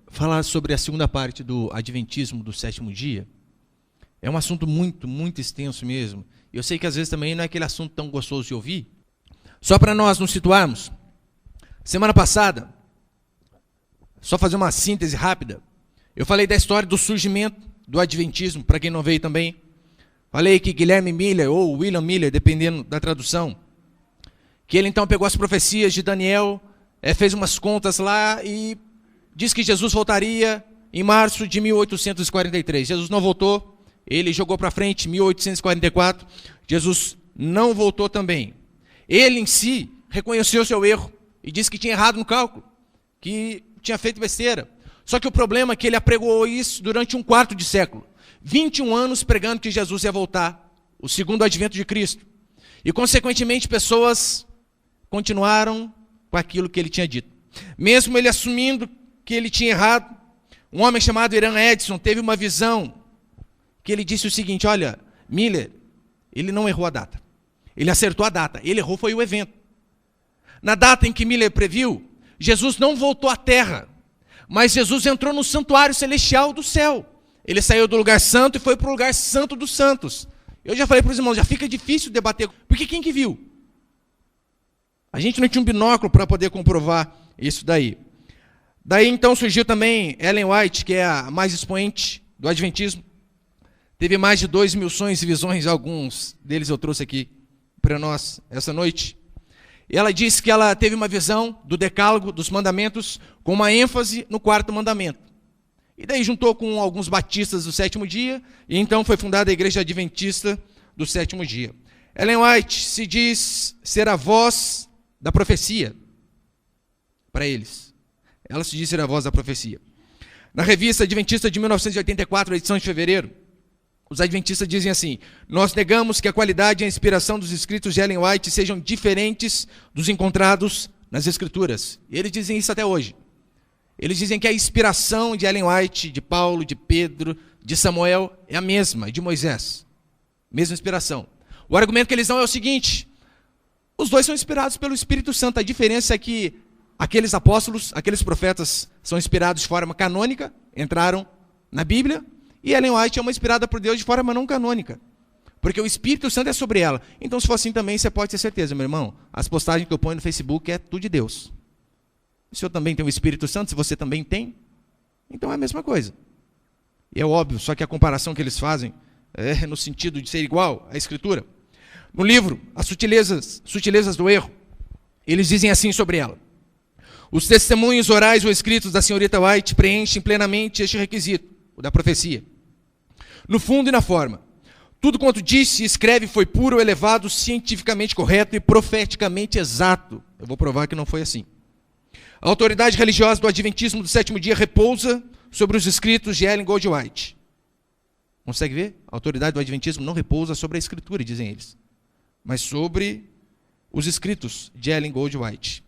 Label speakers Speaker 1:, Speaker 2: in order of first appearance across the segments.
Speaker 1: falar sobre a segunda parte do Adventismo do sétimo dia. É um assunto muito, muito extenso mesmo. Eu sei que às vezes também não é aquele assunto tão gostoso de ouvir. Só para nós nos situarmos, semana passada, só fazer uma síntese rápida, eu falei da história do surgimento do Adventismo, para quem não veio também. Falei que Guilherme Miller, ou William Miller, dependendo da tradução, que ele então pegou as profecias de Daniel, fez umas contas lá e disse que Jesus voltaria em março de 1843. Jesus não voltou, ele jogou para frente 1844, Jesus não voltou também. Ele em si reconheceu seu erro e disse que tinha errado no cálculo, que tinha feito besteira. Só que o problema é que ele apregoou isso durante um quarto de século. 21 anos pregando que Jesus ia voltar, o segundo advento de Cristo. E, consequentemente, pessoas continuaram com aquilo que ele tinha dito. Mesmo ele assumindo que ele tinha errado, um homem chamado Irã Edson teve uma visão que ele disse o seguinte: olha, Miller, ele não errou a data. Ele acertou a data. Ele errou foi o evento. Na data em que Miller previu, Jesus não voltou à terra, mas Jesus entrou no santuário celestial do céu. Ele saiu do lugar santo e foi para o lugar santo dos santos. Eu já falei para os irmãos, já fica difícil debater, porque quem que viu? A gente não tinha um binóculo para poder comprovar isso daí. Daí então surgiu também Ellen White, que é a mais expoente do Adventismo. Teve mais de 2.000 sonhos e visões, alguns deles eu trouxe aqui para nós essa noite. E ela disse que ela teve uma visão do decálogo, dos mandamentos, com uma ênfase no quarto mandamento. E daí juntou com alguns batistas do sétimo dia, e então foi fundada a Igreja Adventista do sétimo dia. Ellen White se diz ser a voz da profecia para eles. Ela se diz ser a voz da profecia. Na revista Adventista de 1984, edição de fevereiro, os adventistas dizem assim: nós negamos que a qualidade e a inspiração dos escritos de Ellen White sejam diferentes dos encontrados nas Escrituras. E eles dizem isso até hoje. Eles dizem que a inspiração de Ellen White, de Paulo, de Pedro, de Samuel é a mesma, de Moisés. Mesma inspiração. O argumento que eles dão é o seguinte: os dois são inspirados pelo Espírito Santo. A diferença é que aqueles apóstolos, aqueles profetas são inspirados de forma canônica, entraram na Bíblia, e Ellen White é uma inspirada por Deus de forma não canônica, porque o Espírito Santo é sobre ela. Então, se for assim também, você pode ter certeza, meu irmão, as postagens que eu ponho no Facebook é tudo de Deus. Se eu também tenho o Espírito Santo, se você também tem, então é a mesma coisa. E é óbvio, só que a comparação que eles fazem é no sentido de ser igual à Escritura. No livro, As Sutilezas do Erro, eles dizem assim sobre ela: os testemunhos orais ou escritos da senhorita White preenchem plenamente este requisito, o da profecia. No fundo e na forma, tudo quanto disse e escreve foi puro, elevado, cientificamente correto e profeticamente exato. Eu vou provar que não foi assim. A autoridade religiosa do Adventismo do sétimo dia repousa sobre os escritos de Ellen Gold White. Consegue ver? A autoridade do Adventismo não repousa sobre a Escritura, dizem eles, mas sobre os escritos de Ellen Gold White.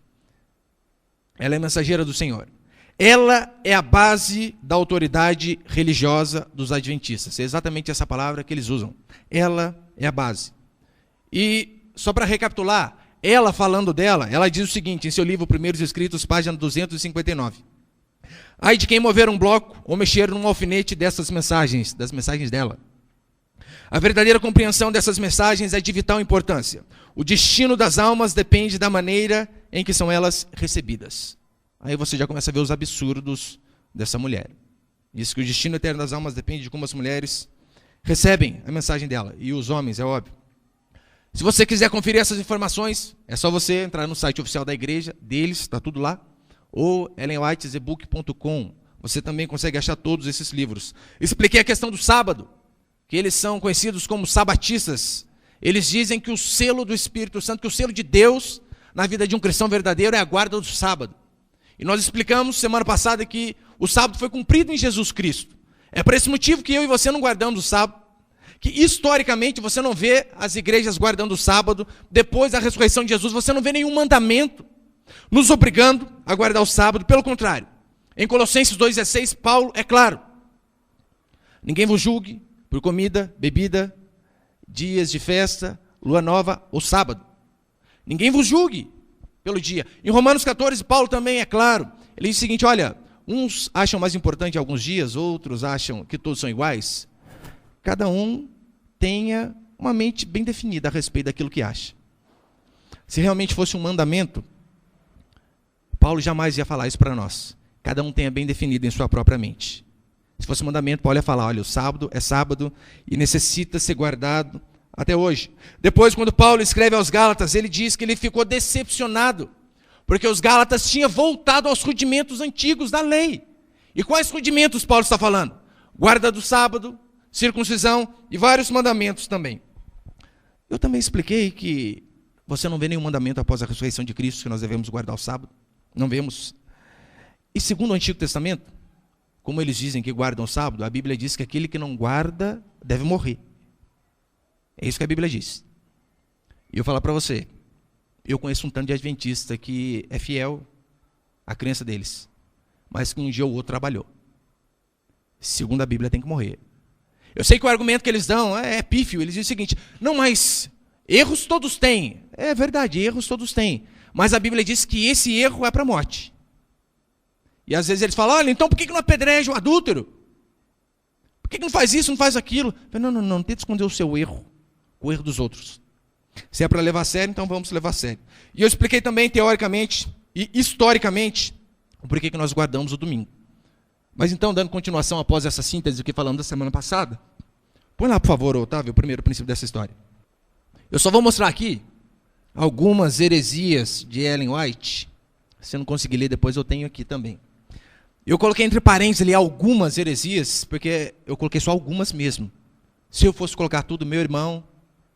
Speaker 1: Ela é mensageira do Senhor. Ela é a base da autoridade religiosa dos adventistas. É exatamente essa palavra que eles usam. Ela é a base. E, só para recapitular, ela falando dela, ela diz o seguinte, em seu livro Primeiros Escritos, página 259. Ai de quem mover um bloco ou mexer num alfinete dessas mensagens, das mensagens dela. A verdadeira compreensão dessas mensagens é de vital importância. O destino das almas depende da maneira em que são elas recebidas. Aí você já começa a ver os absurdos dessa mulher. Diz que o destino eterno das almas depende de como as mulheres recebem a mensagem dela. E os homens, é óbvio. Se você quiser conferir essas informações, é só você entrar no site oficial da igreja, deles, está tudo lá. Ou ellenwhitesebook.com. Você também consegue achar todos esses livros. Expliquei a questão do sábado, que eles são conhecidos como sabatistas. Eles dizem que o selo do Espírito Santo, que o selo de Deus na vida de um cristão verdadeiro é a guarda do sábado. E nós explicamos semana passada que o sábado foi cumprido em Jesus Cristo. É por esse motivo que eu e você não guardamos o sábado, que historicamente você não vê as igrejas guardando o sábado. Depois da ressurreição de Jesus, você não vê nenhum mandamento nos obrigando a guardar o sábado. Pelo contrário, em Colossenses 2,16, Paulo é claro: ninguém vos julgue por comida, bebida, dias de festa, lua nova ou sábado. Ninguém vos julgue pelo dia. Em Romanos 14, Paulo também é claro. Ele diz o seguinte: olha, uns acham mais importante alguns dias, outros acham que todos são iguais. Cada um tenha uma mente bem definida a respeito daquilo que acha. Se realmente fosse um mandamento, Paulo jamais ia falar isso para nós. Cada um tenha bem definido em sua própria mente. Se fosse um mandamento, Paulo ia falar, olha, o sábado é sábado e necessita ser guardado até hoje. Depois, quando Paulo escreve aos Gálatas, ele diz que ele ficou decepcionado, porque os Gálatas tinham voltado aos rudimentos antigos da lei. E quais rudimentos Paulo está falando? Guarda do sábado, circuncisão e vários mandamentos também. Eu também expliquei que você não vê nenhum mandamento após a ressurreição de Cristo que nós devemos guardar o sábado. Não vemos. E segundo o Antigo Testamento, como eles dizem que guardam o sábado, a Bíblia diz que aquele que não guarda deve morrer. É isso que a Bíblia diz. E eu vou falar para você, eu conheço um tanto de adventista que é fiel à crença deles, mas que um dia ou outro trabalhou. Segundo a Bíblia, tem que morrer. Eu sei que o argumento que eles dão é pífio. Eles dizem o seguinte, não, mas erros todos têm. É verdade, erros todos têm. Mas a Bíblia diz que esse erro é para a morte. E às vezes eles falam, olha, então por que não apedreja o adúltero? Por que não faz isso, não faz aquilo? Não tenta esconder o seu erro, o erro dos outros. Se é para levar a sério, então vamos levar a sério. E eu expliquei também, teoricamente e historicamente, o porquê que nós guardamos o domingo. Mas então, dando continuação após essa síntese que falamos da semana passada, põe lá, por favor, Otávio, o primeiro princípio dessa história. Eu só vou mostrar aqui algumas heresias de Ellen White. Se eu não conseguir ler depois, eu tenho aqui também. Eu coloquei entre parênteses ali algumas heresias, porque eu coloquei só algumas mesmo. Se eu fosse colocar tudo, meu irmão,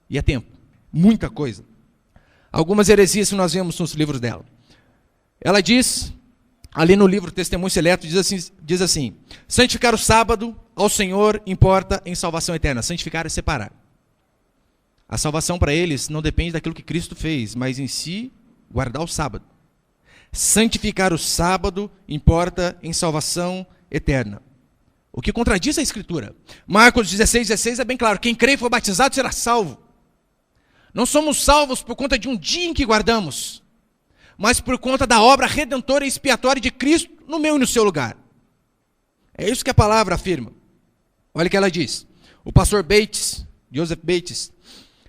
Speaker 1: ia tempo. Muita coisa. Algumas heresias que nós vemos nos livros dela. Ela diz, ali no livro Testemunho Seleto, diz assim, santificar o sábado ao Senhor importa em salvação eterna. Santificar é separar. A salvação para eles não depende daquilo que Cristo fez, mas em si, guardar o sábado. Santificar o sábado importa em salvação eterna. O que contradiz a Escritura. Marcos 16 é bem claro, quem crê e for batizado será salvo. Não somos salvos por conta de um dia em que guardamos, mas por conta da obra redentora e expiatória de Cristo no meu e no seu lugar. É isso que a palavra afirma. Olha o que ela diz. O pastor Bates, Joseph Bates,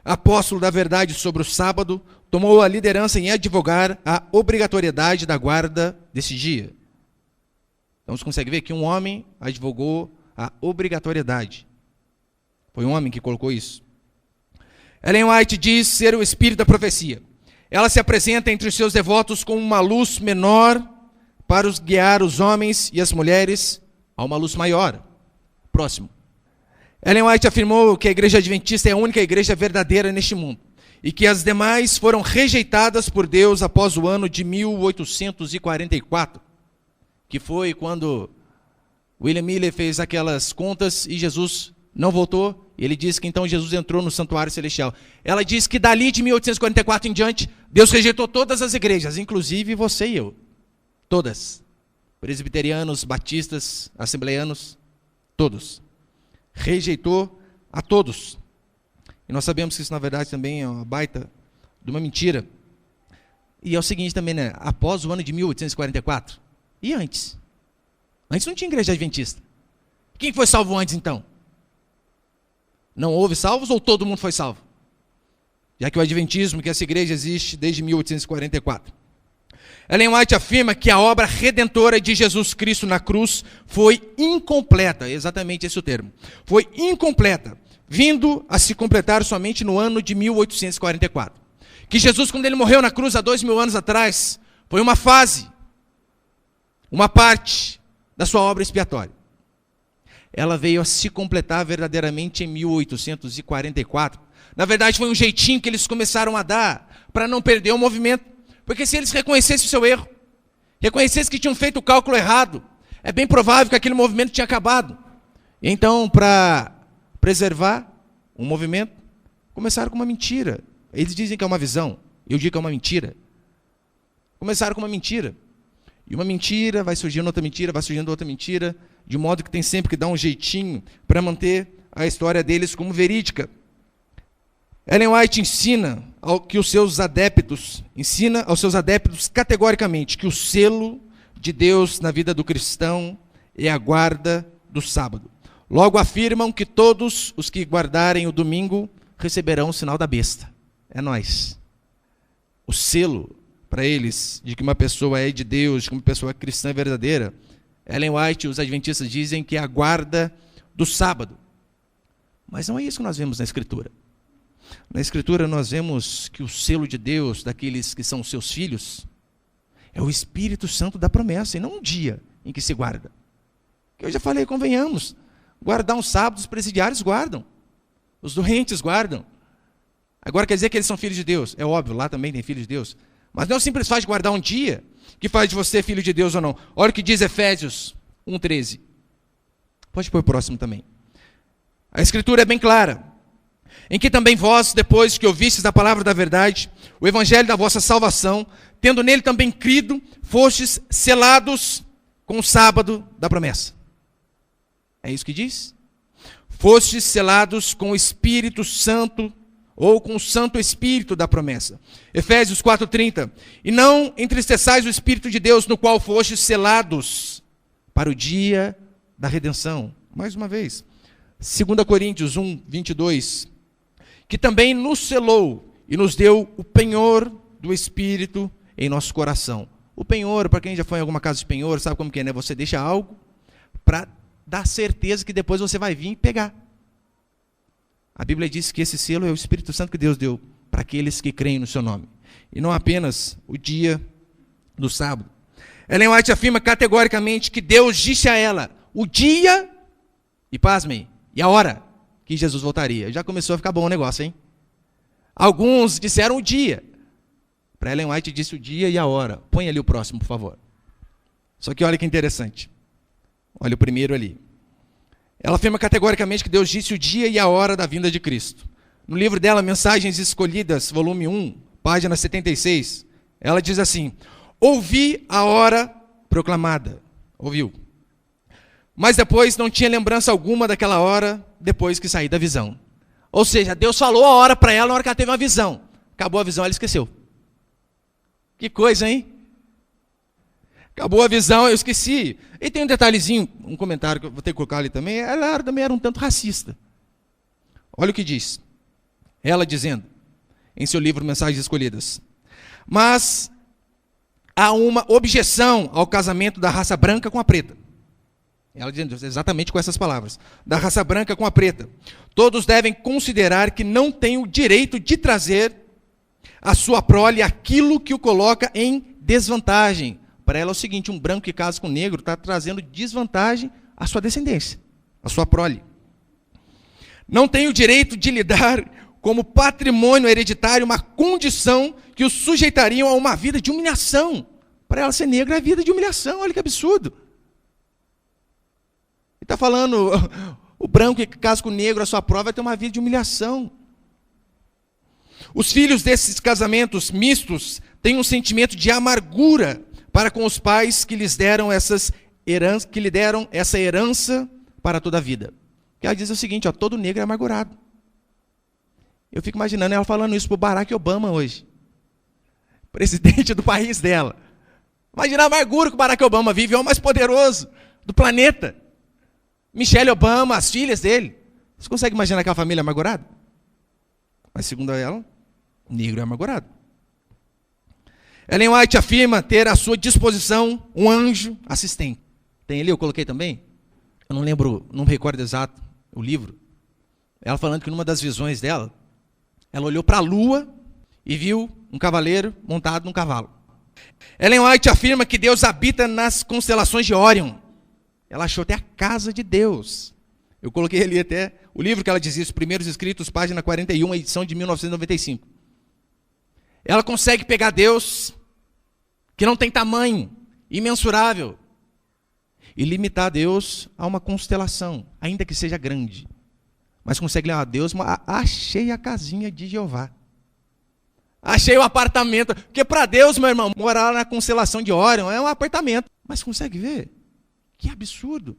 Speaker 1: apóstolo da verdade sobre o sábado, tomou a liderança em advogar a obrigatoriedade da guarda desse dia. Então você consegue ver que um homem advogou a obrigatoriedade. Foi um homem que colocou isso. Ellen White diz ser o espírito da profecia. Ela se apresenta entre os seus devotos como uma luz menor para guiar os homens e as mulheres a uma luz maior. Próximo. Ellen White afirmou que a igreja adventista é a única igreja verdadeira neste mundo e que as demais foram rejeitadas por Deus após o ano de 1844, que foi quando William Miller fez aquelas contas e Jesus não voltou. Ele diz que então Jesus entrou no santuário celestial. Ela diz que dali de 1844 em diante, Deus rejeitou todas as igrejas, inclusive você e eu. Todas. Presbiterianos, batistas, assembleianos, todos. Rejeitou a todos. E nós sabemos que isso, na verdade, também é uma baita de uma mentira. E é o seguinte também, né? Após o ano de 1844, e antes? Antes não tinha igreja adventista. Quem foi salvo antes, então? Não houve salvos ou todo mundo foi salvo? Já que o adventismo, que essa igreja existe desde 1844. Ellen White afirma que a obra redentora de Jesus Cristo na cruz foi incompleta, exatamente esse é o termo. Foi incompleta, vindo a se completar somente no ano de 1844. Que Jesus, quando ele morreu na cruz há 2000 anos atrás, foi uma fase, uma parte da sua obra expiatória. Ela veio a se completar verdadeiramente em 1844. Na verdade, foi um jeitinho que eles começaram a dar para não perder o movimento. Porque se eles reconhecessem o seu erro, reconhecessem que tinham feito o cálculo errado, é bem provável que aquele movimento tinha acabado. Então, para preservar um movimento, começaram com uma mentira. Eles dizem que é uma visão, eu digo que é uma mentira. Começaram com uma mentira. E uma mentira vai surgindo outra mentira, vai surgindo outra mentira, de modo que tem sempre que dar um jeitinho para manter a história deles como verídica. Ellen White ensina aos seus adeptos categoricamente que o selo de Deus na vida do cristão é a guarda do sábado. Logo afirmam que todos os que guardarem o domingo receberão o sinal da besta. É nós. O selo para eles de que uma pessoa é de Deus, de que uma pessoa cristã verdadeira, Ellen White e os adventistas dizem que é a guarda do sábado. Mas não é isso que nós vemos na Escritura. Na Escritura nós vemos que o selo de Deus, daqueles que são seus filhos, é o Espírito Santo da promessa, e não um dia em que se guarda. Eu já falei, convenhamos, guardar um sábado, os presidiários guardam, os doentes guardam. Agora quer dizer que eles são filhos de Deus? É óbvio, lá também tem filhos de Deus. Mas não é o simples fato de guardar um dia que faz de você filho de Deus ou não. Olha o que diz Efésios 1:13. Pode pôr o próximo também. A Escritura é bem clara. Em que também vós, depois que ouvistes a palavra da verdade, o evangelho da vossa salvação, tendo nele também crido, fostes selados com o sábado da promessa. É isso que diz? Fostes selados com o Espírito Santo, ou com o Santo Espírito da promessa. Efésios 4:30. E não entristeçais o Espírito de Deus, no qual fostes selados para o dia da redenção. Mais uma vez. 2 Coríntios 1:22. Que também nos selou e nos deu o penhor do Espírito em nosso coração. O penhor, para quem já foi em alguma casa de penhor, sabe como que é, né? Você deixa algo para dar certeza que depois você vai vir e pegar. A Bíblia diz que esse selo é o Espírito Santo que Deus deu para aqueles que creem no seu nome. E não apenas o dia do sábado. Ellen White afirma categoricamente que Deus disse a ela o dia, e pasmem, e a hora que Jesus voltaria. Já começou a ficar bom o negócio, hein? Alguns disseram o dia. Para Ellen White disse o dia e a hora. Põe ali o próximo, por favor. Só que olha que interessante. Olha o primeiro ali. Ela afirma categoricamente que Deus disse o dia e a hora da vinda de Cristo. No livro dela, Mensagens Escolhidas, volume 1, página 76, ela diz assim: ouvi a hora proclamada. Ouviu. Mas depois não tinha lembrança alguma daquela hora depois que saí da visão. Ou seja, Deus falou a hora para ela na hora que ela teve uma visão. Acabou a visão, ela esqueceu. Que coisa, hein? Acabou a visão, eu esqueci. E tem um detalhezinho, um comentário que eu vou ter que colocar ali também. Ela também era um tanto racista. Olha o que diz. Ela dizendo, em seu livro Mensagens Escolhidas: mas há uma objeção ao casamento da raça branca com a preta. Ela dizendo exatamente com essas palavras. Da raça branca com a preta. Todos devem considerar que não têm o direito de trazer a sua prole aquilo que o coloca em desvantagem. Para ela é o seguinte, um branco que casa com um negro está trazendo desvantagem à sua descendência, à sua prole. Não tem o direito de lhe dar como patrimônio hereditário uma condição que o sujeitariam a uma vida de humilhação. Para ela ser negra é vida de humilhação, olha que absurdo. Ele está falando, o branco que casa com o negro, a sua prole vai ter uma vida de humilhação. Os filhos desses casamentos mistos têm um sentimento de amargura para com os pais que lhes deram que lhe deram essa herança para toda a vida. Que ela diz o seguinte, ó, todo negro é amargurado. Eu fico imaginando ela falando isso para o Barack Obama hoje, presidente do país dela. Imagina a amargura que o Barack Obama vive, é o mais poderoso do planeta. Michelle Obama, as filhas dele. Você consegue imaginar aquela família amargurada? Mas segundo ela, negro é amargurado. Ellen White afirma ter à sua disposição um anjo assistente. Tem ali, eu coloquei também. Eu não lembro, não me recordo exato o livro. Ela falando que numa das visões dela, ela olhou para a lua e viu um cavaleiro montado num cavalo. Ellen White afirma que Deus habita nas constelações de Órion. Ela achou até a casa de Deus. Eu coloquei ali até o livro que ela dizia, Os Primeiros Escritos, página 41, edição de 1995. Ela consegue pegar Deus, que não tem tamanho, imensurável, e limitar Deus a uma constelação, ainda que seja grande. Mas consegue levar a Deus, achei a casinha de Jeová. Achei o apartamento. Porque para Deus, meu irmão, morar na constelação de Órion é um apartamento. Mas consegue ver? Que absurdo.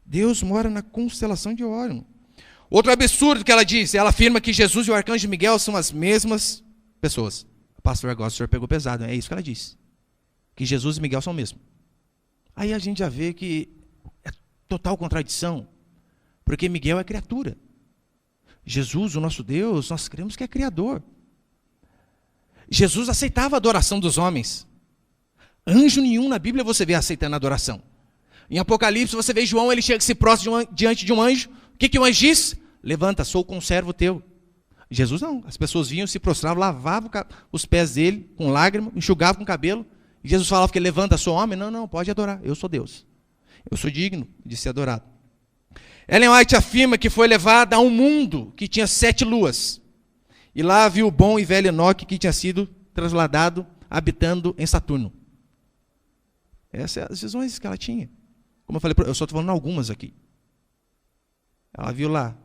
Speaker 1: Deus mora na constelação de Órion. Outro absurdo que ela diz, ela afirma que Jesus e o arcanjo Miguel são as mesmas pessoas. Pastor, agora o senhor pegou pesado, é isso que ela diz. Que Jesus e Miguel são o mesmo. Aí a gente já vê que é total contradição, porque Miguel é criatura. Jesus, o nosso Deus, nós cremos que é criador. Jesus aceitava a adoração dos homens. Anjo nenhum na Bíblia você vê aceitando a adoração. Em Apocalipse você vê João, ele chega e se prostra diante de um anjo. O que o anjo diz? Levanta, sou o conservo teu. Jesus não. As pessoas vinham, se prostravam, lavavam os pés dele com lágrima, enxugavam com cabelo. E Jesus falava que ele levanta, sou homem? Não, pode adorar, eu sou Deus. Eu sou digno de ser adorado. Ellen White afirma que foi levada a um mundo que tinha 7 luas. E lá viu o bom e velho Enoque que tinha sido trasladado, habitando em Saturno. Essas são as visões que ela tinha. Como eu falei, eu só estou falando algumas aqui. Ela viu lá,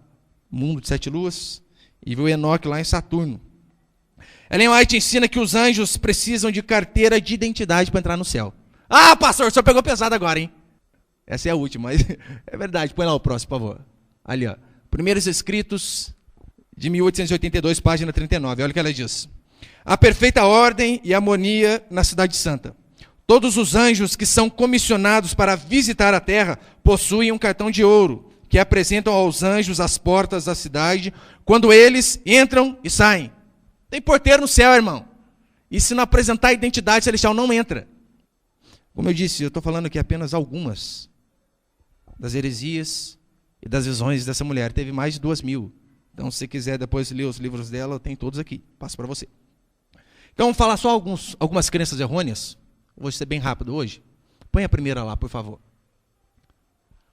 Speaker 1: mundo de 7 luas, e viu Enoque lá em Saturno. Ellen White ensina que os anjos precisam de carteira de identidade para entrar no céu. Ah, pastor, o senhor pegou pesado agora, hein? Essa é a última, mas é verdade. Põe lá o próximo, por favor. Ali, ó. Primeiros Escritos de 1882, página 39. Olha o que ela diz. A perfeita ordem e harmonia na cidade santa. Todos os anjos que são comissionados para visitar a terra possuem um cartão de ouro, que apresentam aos anjos as portas da cidade, quando eles entram e saem. Tem porteiro no céu, irmão. E se não apresentar a identidade celestial, não entra. Como eu disse, eu estou falando aqui apenas algumas das heresias e das visões dessa mulher. Teve mais de 2.000. Então, se você quiser depois ler os livros dela, tem todos aqui. Passo para você. Então, vamos falar só algumas crenças errôneas. Vou ser bem rápido hoje. Põe a primeira lá, por favor.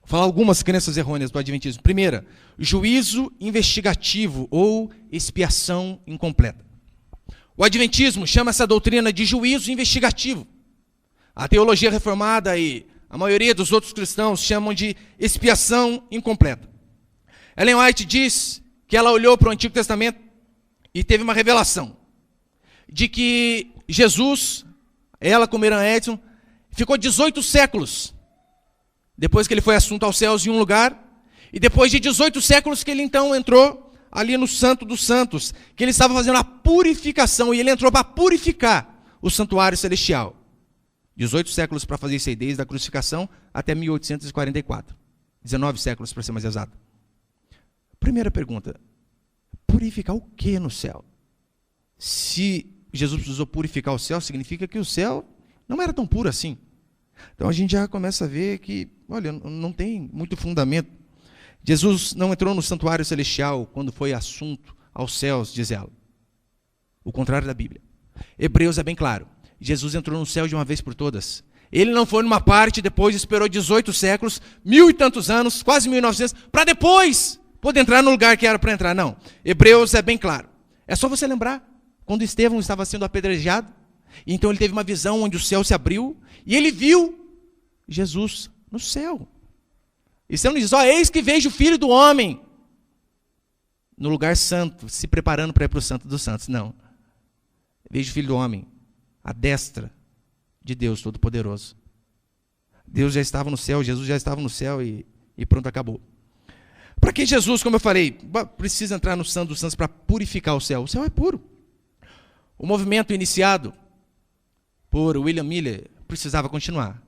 Speaker 1: Vou falar algumas crenças errôneas do Adventismo. Primeira, juízo investigativo ou expiação incompleta. O Adventismo chama essa doutrina de juízo investigativo. A teologia reformada e a maioria dos outros cristãos chamam de expiação incompleta. Ellen White diz que ela olhou para o Antigo Testamento e teve uma revelação de que Jesus, ela como Irã Edson, ficou 18 séculos depois que ele foi assunto aos céus em um lugar, e depois de 18 séculos que ele então entrou ali no Santo dos Santos, que ele estava fazendo a purificação, e ele entrou para purificar o santuário celestial. 18 séculos para fazer isso aí, desde a crucificação até 1844. 19 séculos para ser mais exato. Primeira pergunta, purificar o que no céu? Se Jesus precisou purificar o céu, significa que o céu não era tão puro assim. Então a gente já começa a ver que, olha, não tem muito fundamento. Jesus não entrou no santuário celestial quando foi assunto aos céus, diz ela. O contrário da Bíblia. Hebreus é bem claro. Jesus entrou no céu de uma vez por todas. Ele não foi numa parte, depois esperou 18 séculos, 1000 e tantos anos, quase 1900, para depois poder entrar no lugar que era para entrar. Não. Hebreus é bem claro. É só você lembrar, quando Estevão estava sendo apedrejado, e então ele teve uma visão onde o céu se abriu, e ele viu Jesus no céu. E você não diz, eis que vejo o Filho do Homem no lugar santo, se preparando para ir para o Santo dos Santos. Não. Vejo o Filho do Homem à destra de Deus Todo-Poderoso. Deus já estava no céu, Jesus já estava no céu e pronto, acabou. Para que Jesus, como eu falei, precisa entrar no Santo dos Santos para purificar o céu? O céu é puro. O movimento iniciado por William Miller precisava continuar.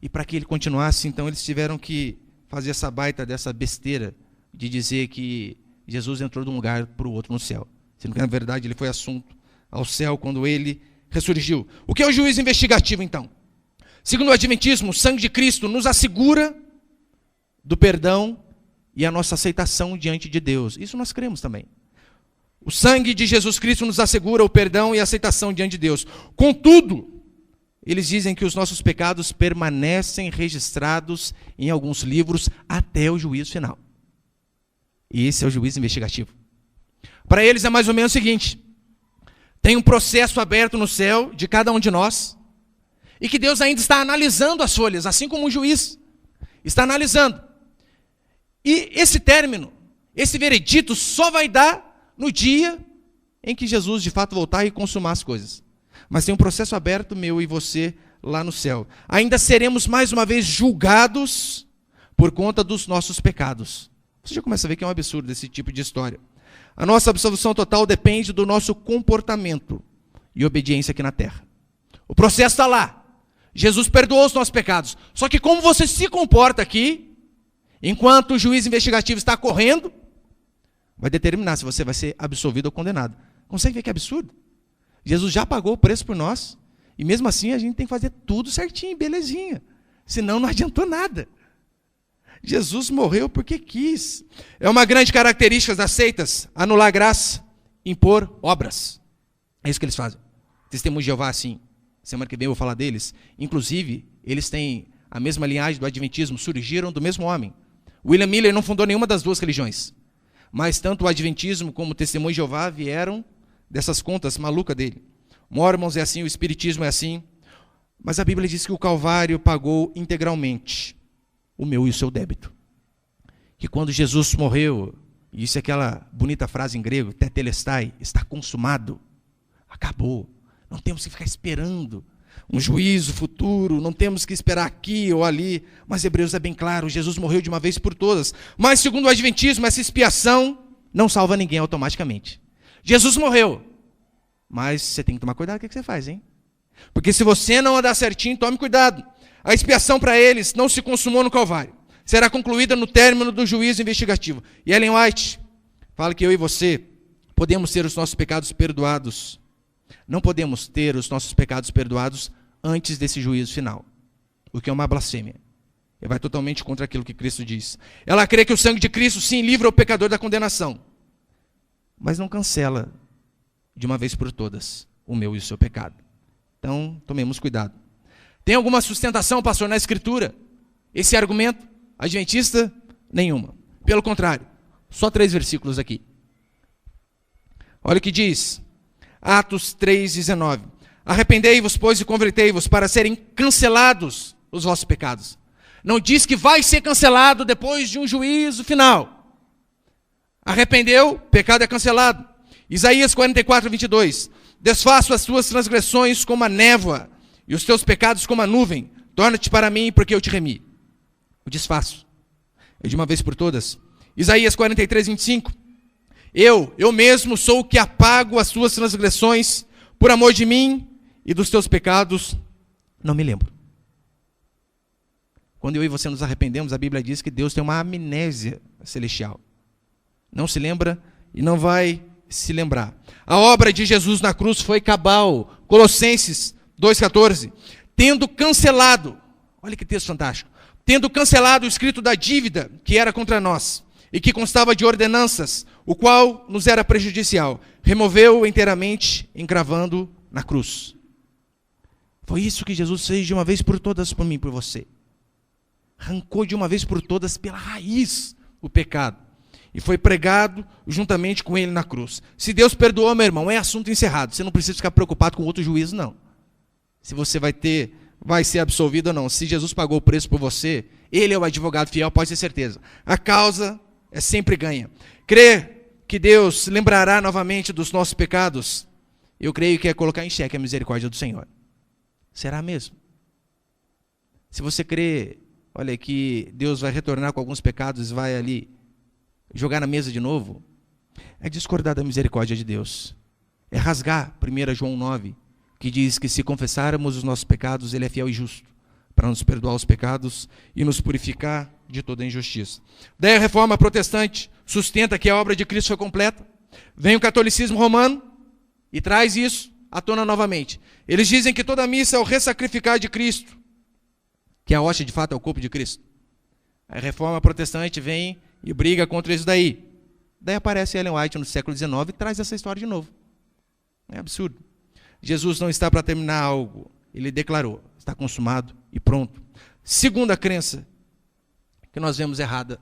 Speaker 1: E para que ele continuasse, então, eles tiveram que fazer essa baita dessa besteira de dizer que Jesus entrou de um lugar para o outro no céu. Sendo que, na verdade, ele foi assunto ao céu quando ele ressurgiu. O que é o juízo investigativo, então? Segundo o Adventismo, o sangue de Cristo nos assegura do perdão e a nossa aceitação diante de Deus. Isso nós cremos também. O sangue de Jesus Cristo nos assegura o perdão e a aceitação diante de Deus. Contudo, eles dizem que os nossos pecados permanecem registrados em alguns livros até o juízo final. E esse é o juízo investigativo. Para eles é mais ou menos o seguinte: tem um processo aberto no céu de cada um de nós, e que Deus ainda está analisando as folhas, assim como um juiz está analisando. E esse término, esse veredito só vai dar no dia em que Jesus de fato voltar e consumar as coisas. Mas tem um processo aberto, meu e você, lá no céu. Ainda seremos mais uma vez julgados por conta dos nossos pecados. Você já começa a ver que é um absurdo esse tipo de história. A nossa absolvição total depende do nosso comportamento e obediência aqui na terra. O processo está lá. Jesus perdoou os nossos pecados. Só que como você se comporta aqui, enquanto o juiz investigativo está correndo, vai determinar se você vai ser absolvido ou condenado. Consegue ver que absurdo? Jesus já pagou o preço por nós, e mesmo assim a gente tem que fazer tudo certinho, belezinha. Senão não adiantou nada. Jesus morreu porque quis. É uma grande característica das seitas, anular graça, impor obras. É isso que eles fazem. Testemunho de Jeová, assim. Semana que vem eu vou falar deles. Inclusive, eles têm a mesma linhagem do adventismo, surgiram do mesmo homem. William Miller não fundou nenhuma das duas religiões. Mas tanto o adventismo como o testemunho de Jeová vieram dessas contas malucas dele. Mormons é assim, o espiritismo é assim. Mas a Bíblia diz que o Calvário pagou integralmente o meu e o seu débito. Que quando Jesus morreu, e isso é aquela bonita frase em grego, tetelestai, está consumado, acabou. Não temos que ficar esperando um juízo futuro, não temos que esperar aqui ou ali. Mas Hebreus é bem claro, Jesus morreu de uma vez por todas. Mas segundo o adventismo, essa expiação não salva ninguém automaticamente. Jesus morreu, mas você tem que tomar cuidado com o que você faz, hein? Porque se você não andar certinho, tome cuidado. A expiação para eles não se consumou no Calvário. Será concluída no término do juízo investigativo. E Ellen White fala que eu e você podemos ter os nossos pecados perdoados. Não podemos ter os nossos pecados perdoados antes desse juízo final. O que é uma blasfêmia. E vai totalmente contra aquilo que Cristo diz. Ela crê que o sangue de Cristo, sim, livra o pecador da condenação. Mas não cancela, de uma vez por todas, o meu e o seu pecado. Então, tomemos cuidado. Tem alguma sustentação, pastor, na Escritura? Esse argumento adventista? Nenhuma. Pelo contrário, só 3 versículos aqui. Olha o que diz, Atos 3,19. Arrependei-vos, pois, e convertei-vos, para serem cancelados os vossos pecados. Não diz que vai ser cancelado depois de um juízo final. Arrependeu, pecado é cancelado. Isaías 44:22. Desfaço as tuas transgressões como a névoa, e os teus pecados como a nuvem. Torna-te para mim, porque eu te remi. O desfaço é de uma vez por todas. Isaías 43:25. Eu mesmo sou o que apago as tuas transgressões, por amor de mim, e dos teus pecados não me lembro. Quando eu e você nos arrependemos, a Bíblia diz que Deus tem uma amnésia celestial. Não se lembra e não vai se lembrar. A obra de Jesus na cruz foi cabal. Colossenses 2,14. Tendo cancelado, olha que texto fantástico, tendo cancelado o escrito da dívida que era contra nós, e que constava de ordenanças, o qual nos era prejudicial, removeu-o inteiramente, encravando na cruz. Foi isso que Jesus fez de uma vez por todas por mim e por você. Arrancou de uma vez por todas pela raiz o pecado. E foi pregado juntamente com ele na cruz. Se Deus perdoou, meu irmão, é assunto encerrado. Você não precisa ficar preocupado com outro juízo, não. Se você vai ser absolvido ou não. Se Jesus pagou o preço por você, ele é o advogado fiel, pode ter certeza. A causa é sempre ganha. Crer que Deus lembrará novamente dos nossos pecados, eu creio que é colocar em xeque a misericórdia do Senhor. Será mesmo? Se você crê, olha, que Deus vai retornar com alguns pecados e vai ali jogar na mesa de novo, é discordar da misericórdia de Deus. É rasgar 1 João 9, que diz que se confessarmos os nossos pecados, ele é fiel e justo, para nos perdoar os pecados e nos purificar de toda injustiça. Daí a reforma protestante sustenta que a obra de Cristo foi completa. Vem o catolicismo romano e traz isso à tona novamente. Eles dizem que toda missa é o ressacrificar de Cristo, que a hóstia de fato é o corpo de Cristo. A reforma protestante vem e briga contra isso daí. Daí aparece Ellen White no século XIX e traz essa história de novo. É absurdo. Jesus não está para terminar algo. Ele declarou, está consumado e pronto. Segunda crença que nós vemos errada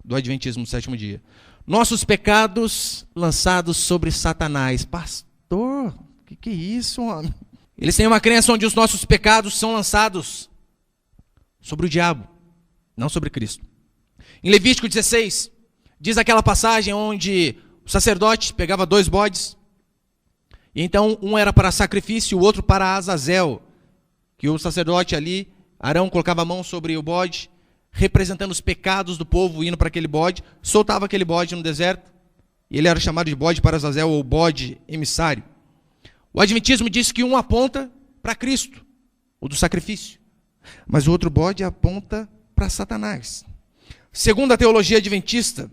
Speaker 1: do Adventismo do sétimo dia. Nossos pecados lançados sobre Satanás. Pastor, que é isso, homem? Eles têm uma crença onde os nossos pecados são lançados sobre o diabo, não sobre Cristo. Em Levítico 16, diz aquela passagem onde o sacerdote pegava 2 bodes, e então um era para sacrifício e o outro para Azazel, que o sacerdote ali, Arão, colocava a mão sobre o bode, representando os pecados do povo, indo para aquele bode, soltava aquele bode no deserto, e ele era chamado de bode para Azazel, ou bode emissário. O Adventismo diz que um aponta para Cristo, o do sacrifício. Mas o outro bode aponta para Satanás. Segundo a teologia adventista,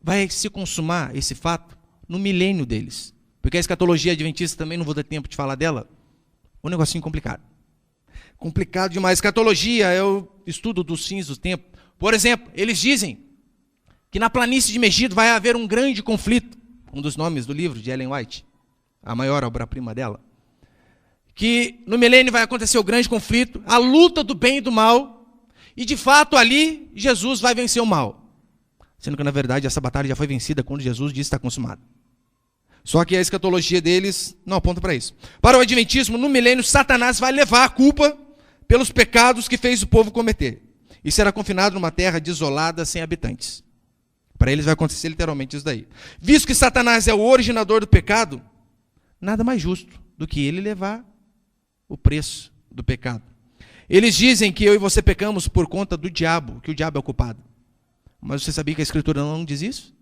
Speaker 1: vai se consumar esse fato no milênio deles. Porque a escatologia adventista, também não vou ter tempo de falar dela, um negocinho complicado. Complicado demais. Escatologia é o estudo dos fins do tempo. Por exemplo, eles dizem que na planície de Megido vai haver um grande conflito, um dos nomes do livro de Ellen White, a maior obra-prima dela, que no milênio vai acontecer o grande conflito, a luta do bem e do mal, e de fato ali Jesus vai vencer o mal. Sendo que na verdade essa batalha já foi vencida quando Jesus disse está consumado. Só que a escatologia deles não aponta para isso. Para o adventismo, no milênio, Satanás vai levar a culpa pelos pecados que fez o povo cometer. E será confinado numa terra desolada, sem habitantes. Para eles vai acontecer literalmente isso daí. Visto que Satanás é o originador do pecado, nada mais justo do que ele levar o preço do pecado. Eles dizem que eu e você pecamos por conta do diabo, que o diabo é o culpado. Mas você sabia que a Escritura não diz isso?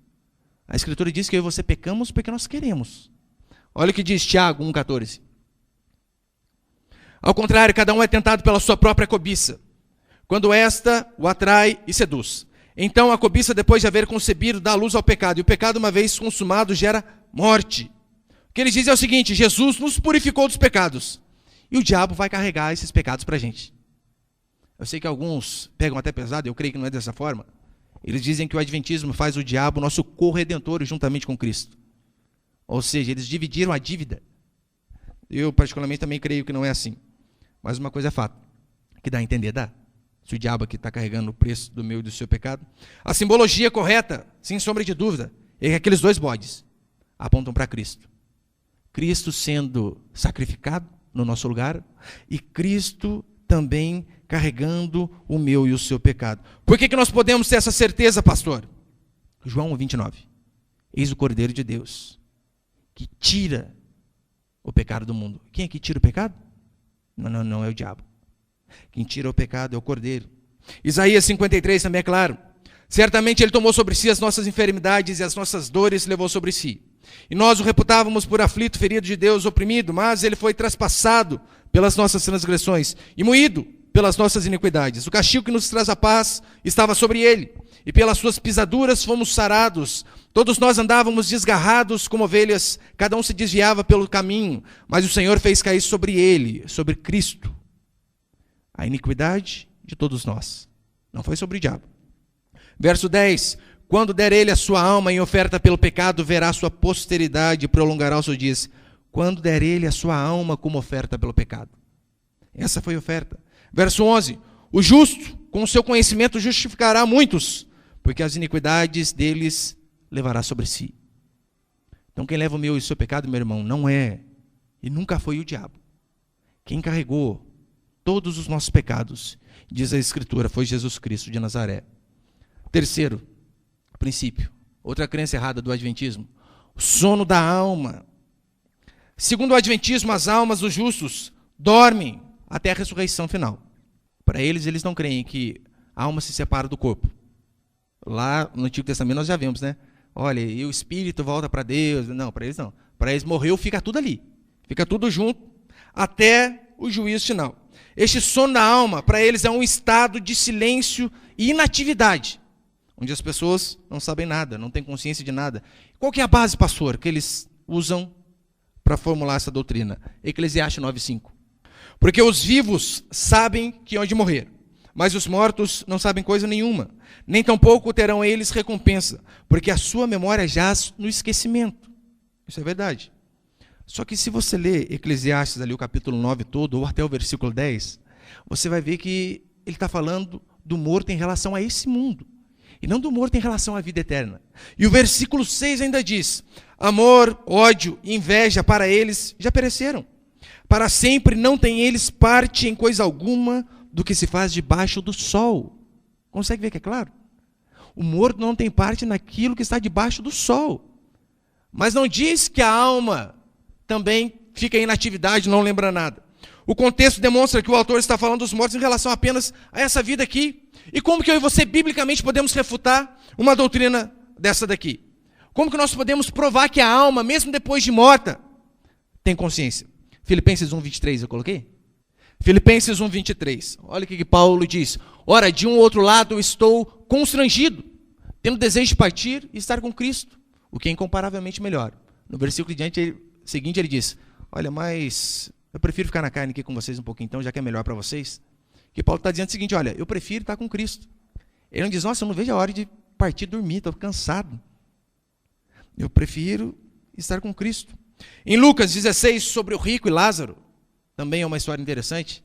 Speaker 1: A Escritura diz que eu e você pecamos porque nós queremos. Olha o que diz Tiago 1,14. Ao contrário, cada um é tentado pela sua própria cobiça, quando esta o atrai e seduz. Então a cobiça, depois de haver concebido, dá luz ao pecado. E o pecado, uma vez consumado, gera morte. O que eles dizem é o seguinte: Jesus nos purificou dos pecados. E o diabo vai carregar esses pecados para a gente. Eu sei que alguns pegam até pesado, eu creio que não é dessa forma. Eles dizem que o adventismo faz o diabo nosso corredentor juntamente com Cristo. Ou seja, eles dividiram a dívida. Eu particularmente também creio que não é assim. Mas uma coisa é fato, que dá a entender, dá. Se o diabo aqui está carregando o preço do meu e do seu pecado. A simbologia correta, sem sombra de dúvida, é que aqueles dois bodes apontam para Cristo. Cristo sendo sacrificado no nosso lugar e Cristo também carregando o meu e o seu pecado. Por que nós podemos ter essa certeza, pastor? João 29. Eis o Cordeiro de Deus, que tira o pecado do mundo. Quem é que tira o pecado? Não é o diabo. Quem tira o pecado é o Cordeiro. Isaías 53 também é claro. Certamente ele tomou sobre si as nossas enfermidades e as nossas dores levou sobre si. E nós o reputávamos por aflito, ferido de Deus, oprimido, mas ele foi traspassado pelas nossas transgressões e moído pelas nossas iniquidades. O castigo que nos traz a paz estava sobre ele, e pelas suas pisaduras fomos sarados. Todos nós andávamos desgarrados como ovelhas, cada um se desviava pelo caminho, mas o Senhor fez cair sobre ele, sobre Cristo, a iniquidade de todos nós. Não foi sobre o diabo. Verso 10. Quando der ele a sua alma em oferta pelo pecado, verá sua posteridade e prolongará os seus dias. Quando der ele a sua alma como oferta pelo pecado. Essa foi a oferta. Verso 11. O justo, com o seu conhecimento, justificará muitos, porque as iniquidades deles levará sobre si. Então quem leva o meu e o seu pecado, meu irmão, não é e nunca foi o diabo. Quem carregou todos os nossos pecados, diz a Escritura, foi Jesus Cristo de Nazaré. Terceiro princípio, outra crença errada do adventismo, o sono da alma. Segundo o adventismo, as almas dos justos dormem até a ressurreição final. Para eles não creem que a alma se separa do corpo. Lá no Antigo Testamento nós já vemos, né? Olha, e o espírito volta para Deus. Não, para eles não. Para eles morreu, fica tudo ali. Fica tudo junto até o juízo final. Este sono da alma, para eles, é um estado de silêncio e inatividade, onde as pessoas não sabem nada, não têm consciência de nada. Qual que é a base, pastor, que eles usam para formular essa doutrina? Eclesiastes 9:5. Porque os vivos sabem que hão de morrer, mas os mortos não sabem coisa nenhuma, nem tampouco terão eles recompensa, porque a sua memória jaz no esquecimento. Isso é verdade. Só que se você ler Eclesiastes, ali o capítulo 9 todo, ou até o versículo 10, você vai ver que ele está falando do morto em relação a esse mundo, e não do morto em relação à vida eterna. E o versículo 6 ainda diz: amor, ódio e inveja para eles já pereceram. Para sempre não têm eles parte em coisa alguma do que se faz debaixo do sol. Consegue ver que é claro? O morto não tem parte naquilo que está debaixo do sol. Mas não diz que a alma também fica em inatividade, não lembra nada. O contexto demonstra que o autor está falando dos mortos em relação apenas a essa vida aqui. E como que eu e você, biblicamente, podemos refutar uma doutrina dessa daqui? Como que nós podemos provar que a alma, mesmo depois de morta, tem consciência? Filipenses 1:23 eu coloquei? Filipenses 1:23. Olha o que Paulo diz. Ora, de um outro lado eu estou constrangido, tendo desejo de partir e estar com Cristo, o que é incomparavelmente melhor. No versículo seguinte ele diz, olha, mas eu prefiro ficar na carne aqui com vocês um pouquinho então, já que é melhor para vocês. Que Paulo está dizendo o seguinte, olha, eu prefiro estar com Cristo. Ele não diz, nossa, eu não vejo a hora de partir e dormir, estou cansado. Eu prefiro estar com Cristo. Em Lucas 16, sobre o rico e Lázaro, também é uma história interessante.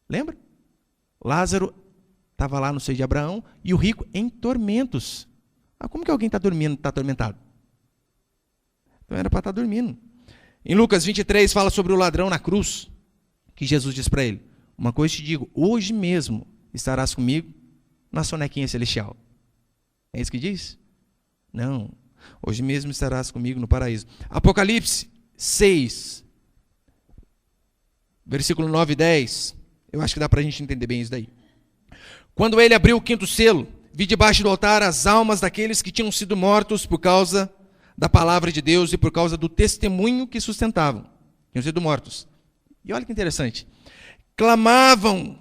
Speaker 1: Lembra? Lázaro estava lá no seio de Abraão e o rico em tormentos. Ah, como que alguém está dormindo, está atormentado? Então era para estar dormindo. Em Lucas 23 fala sobre o ladrão na cruz, que Jesus diz para ele, uma coisa te digo, hoje mesmo estarás comigo na sonequinha celestial. É isso que diz? Não. Hoje mesmo estarás comigo no paraíso. Apocalipse 6, versículo 9 e 10. Eu acho que dá para a gente entender bem isso daí. Quando ele abriu o quinto selo, vi debaixo do altar as almas daqueles que tinham sido mortos por causa da palavra de Deus e por causa do testemunho que sustentavam. Tinham sido mortos. E olha que interessante. Clamavam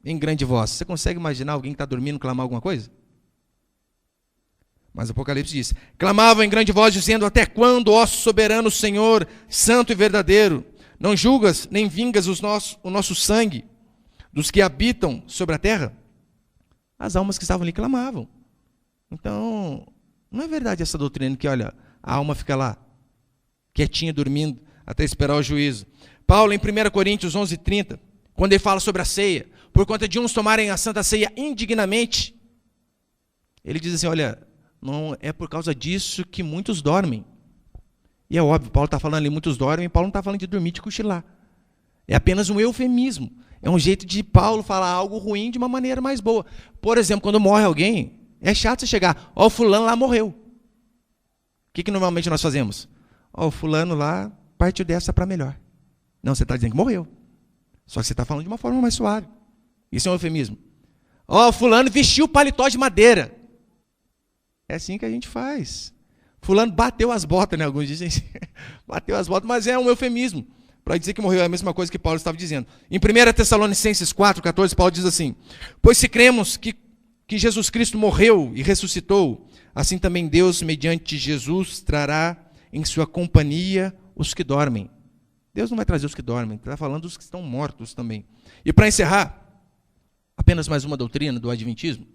Speaker 1: em grande voz. Você consegue imaginar alguém que está dormindo clamar alguma coisa? Mas o Apocalipse diz, clamavam em grande voz, dizendo, até quando, ó soberano Senhor, santo e verdadeiro, não julgas nem vingas o nosso sangue dos que habitam sobre a terra? As almas que estavam ali clamavam. Então, não é verdade essa doutrina que, olha, a alma fica lá, quietinha, dormindo, até esperar o juízo. Paulo, em 1 Coríntios 11:30, quando ele fala sobre a ceia, por conta de uns tomarem a santa ceia indignamente, ele diz assim, olha, não é por causa disso que muitos dormem. E é óbvio, Paulo está falando ali, muitos dormem, Paulo não está falando de dormir, de cochilar. É apenas um eufemismo. É um jeito de Paulo falar algo ruim de uma maneira mais boa. Por exemplo, quando morre alguém, é chato você chegar, ó, o fulano lá morreu. O que normalmente nós fazemos? Ó, o fulano lá partiu dessa para melhor. Não, você está dizendo que morreu. Só que você está falando de uma forma mais suave. Isso é um eufemismo. Ó, o fulano vestiu paletó de madeira. É assim que a gente faz. Fulano bateu as botas, né? Alguns dizem assim. Bateu as botas, mas é um eufemismo. Para dizer que morreu é a mesma coisa que Paulo estava dizendo. Em 1 Tessalonicenses 4:14, Paulo diz assim, pois se cremos que Jesus Cristo morreu e ressuscitou, assim também Deus, mediante Jesus, trará em sua companhia os que dormem. Deus não vai trazer os que dormem, está falando dos que estão mortos também. E para encerrar, apenas mais uma doutrina do Adventismo,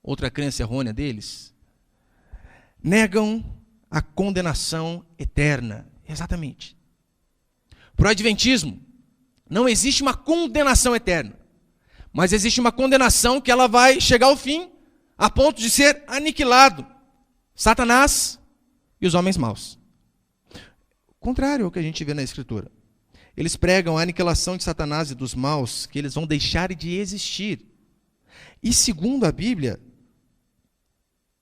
Speaker 1: outra crença errônea deles, negam a condenação eterna. Exatamente. Para o Adventismo, não existe uma condenação eterna, mas existe uma condenação que ela vai chegar ao fim, a ponto de ser aniquilado. Satanás e os homens maus. Contrário ao que a gente vê na Escritura. Eles pregam a aniquilação de Satanás e dos maus, que eles vão deixar de existir. E segundo a Bíblia,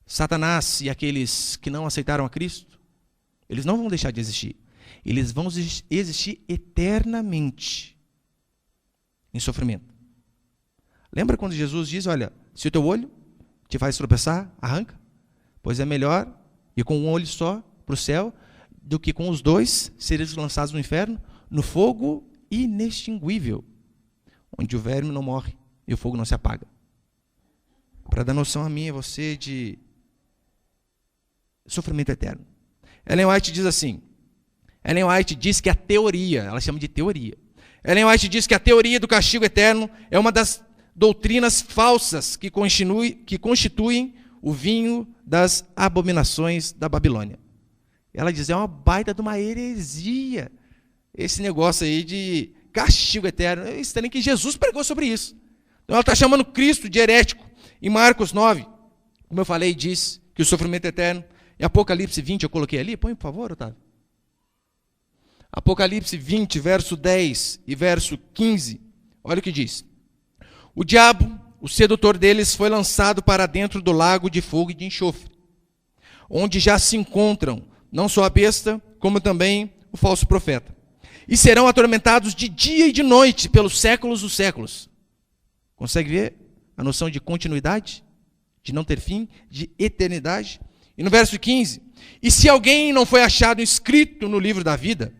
Speaker 1: Satanás e aqueles que não aceitaram a Cristo, eles não vão deixar de existir. Eles vão existir eternamente em sofrimento. Lembra quando Jesus diz, olha, se o teu olho te faz tropeçar, arranca. Pois é melhor ir com um olho só para o céu, do que com os dois seres lançados no inferno, no fogo inextinguível, onde o verme não morre e o fogo não se apaga. Para dar noção a mim e a você de sofrimento eterno. Ellen White diz assim, Ellen White diz que a teoria, ela chama de teoria, Ellen White diz que a teoria do castigo eterno é uma das doutrinas falsas que constituem o vinho das abominações da Babilônia. Ela diz, é uma baita de uma heresia, esse negócio aí de castigo eterno. É estranho que Jesus pregou sobre isso. Então ela está chamando Cristo de herético. Em Marcos 9, como eu falei, diz que o sofrimento eterno. Em Apocalipse 20, eu coloquei ali, põe por favor, Otávio. Apocalipse 20, verso 10 e verso 15, olha o que diz. O diabo, o sedutor deles, foi lançado para dentro do lago de fogo e de enxofre, onde já se encontram não só a besta, como também o falso profeta. E serão atormentados de dia e de noite pelos séculos dos séculos. Consegue ver a noção de continuidade? De não ter fim? De eternidade? E no verso 15, e se alguém não foi achado inscrito no livro da vida,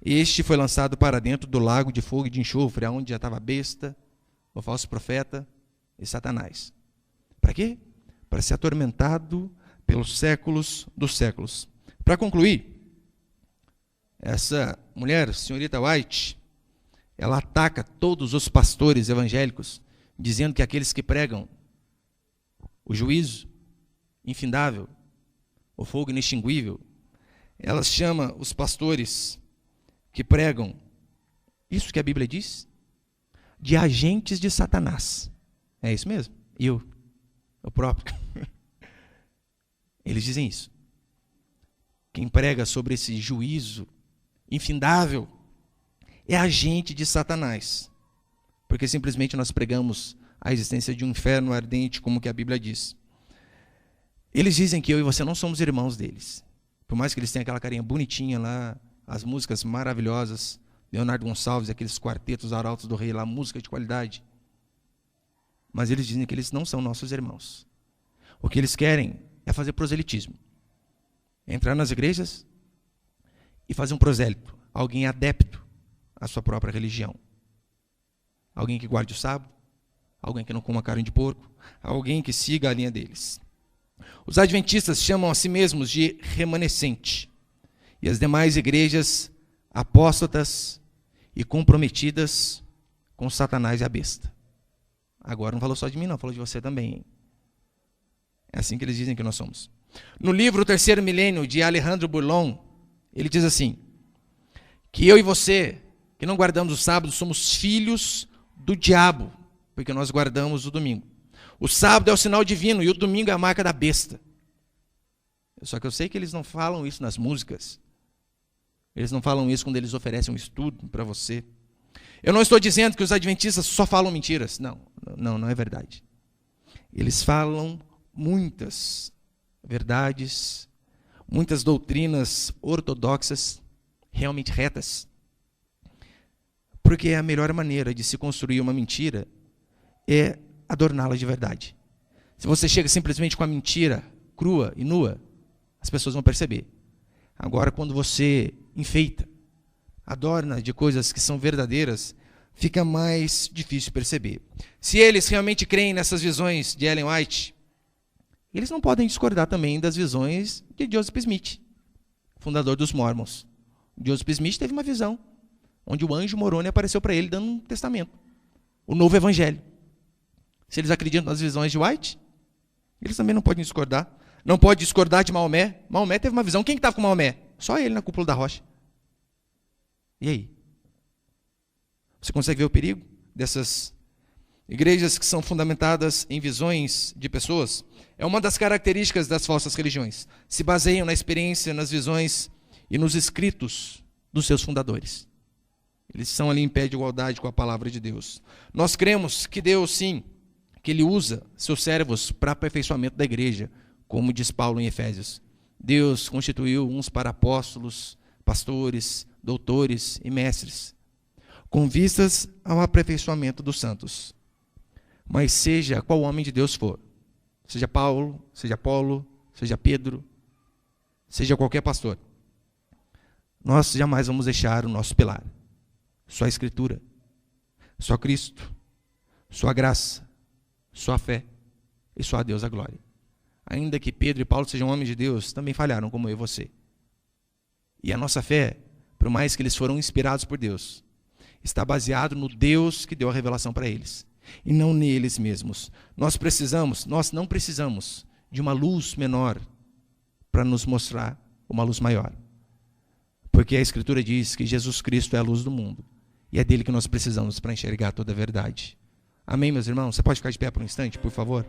Speaker 1: Este foi lançado para dentro do lago de fogo e de enxofre, onde já estava a besta, o falso profeta e Satanás. Para quê? Para ser atormentado pelos séculos dos séculos. Para concluir, essa mulher, senhorita White, ela ataca todos os pastores evangélicos, dizendo que aqueles que pregam o juízo infindável, o fogo inextinguível, ela chama os pastores que pregam isso que a Bíblia diz, de agentes de Satanás. É isso mesmo? Eu próprio. Eles dizem isso. Quem prega sobre esse juízo infindável é agente de Satanás. Porque simplesmente nós pregamos a existência de um inferno ardente, como que a Bíblia diz. Eles dizem que eu e você não somos irmãos deles. Por mais que eles tenham aquela carinha bonitinha lá, as músicas maravilhosas, Leonardo Gonçalves, aqueles quartetos arautos do rei lá, música de qualidade. Mas eles dizem que eles não são nossos irmãos. O que eles querem é fazer proselitismo. Entrar nas igrejas e fazer um prosélito. Alguém adepto à sua própria religião. Alguém que guarde o sábado. Alguém que não coma carne de porco. Alguém que siga a linha deles. Os adventistas chamam a si mesmos de remanescente. E as demais igrejas apóstatas e comprometidas com Satanás e a besta. Agora não falou só de mim, não, falou de você também. Hein? É assim que eles dizem que nós somos. No livro O Terceiro Milênio, de Alejandro Burlon, ele diz assim, que eu e você, que não guardamos o sábado, somos filhos do diabo, porque nós guardamos o domingo. O sábado é o sinal divino e o domingo é a marca da besta. Só que eu sei que eles não falam isso nas músicas. Eles não falam isso quando eles oferecem um estudo para você. Eu não estou dizendo que os adventistas só falam mentiras. Não é verdade. Eles falam muitas verdades, muitas doutrinas ortodoxas, realmente retas. Porque a melhor maneira de se construir uma mentira é adorná-la de verdade. Se você chega simplesmente com a mentira crua e nua, as pessoas vão perceber. Agora, quando você enfeita, adorna de coisas que são verdadeiras, fica mais difícil perceber. Se eles realmente creem nessas visões de Ellen White, eles não podem discordar também das visões de Joseph Smith, fundador dos Mormons. Joseph Smith teve uma visão, onde o anjo Moroni apareceu para ele dando um testamento, o novo evangelho. Se eles acreditam nas visões de White, eles também não podem discordar. Não pode discordar de Maomé. Maomé teve uma visão. Quem que estava com Maomé? Só ele na cúpula da rocha. E aí? Você consegue ver o perigo dessas igrejas que são fundamentadas em visões de pessoas? É uma das características das falsas religiões. Se baseiam na experiência, nas visões e nos escritos dos seus fundadores. Eles são ali em pé de igualdade com a palavra de Deus. Nós cremos que Deus, sim, que Ele usa seus servos para aperfeiçoamento da igreja, como diz Paulo em Efésios. Deus constituiu uns para apóstolos, pastores, doutores e mestres, com vistas ao aperfeiçoamento dos santos. Mas seja qual homem de Deus for, seja Paulo, seja Apolo, seja Pedro, seja qualquer pastor, nós jamais vamos deixar o nosso pilar. Só a Escritura, só Cristo, só a graça, só a fé e só a Deus a glória. Ainda que Pedro e Paulo sejam homens de Deus, também falharam como eu e você. E a nossa fé, por mais que eles foram inspirados por Deus, está baseado no Deus que deu a revelação para eles, e não neles mesmos. Nós não precisamos de uma luz menor para nos mostrar uma luz maior. Porque a Escritura diz que Jesus Cristo é a luz do mundo, e é dele que nós precisamos para enxergar toda a verdade. Amém, meus irmãos? Você pode ficar de pé por um instante, por favor?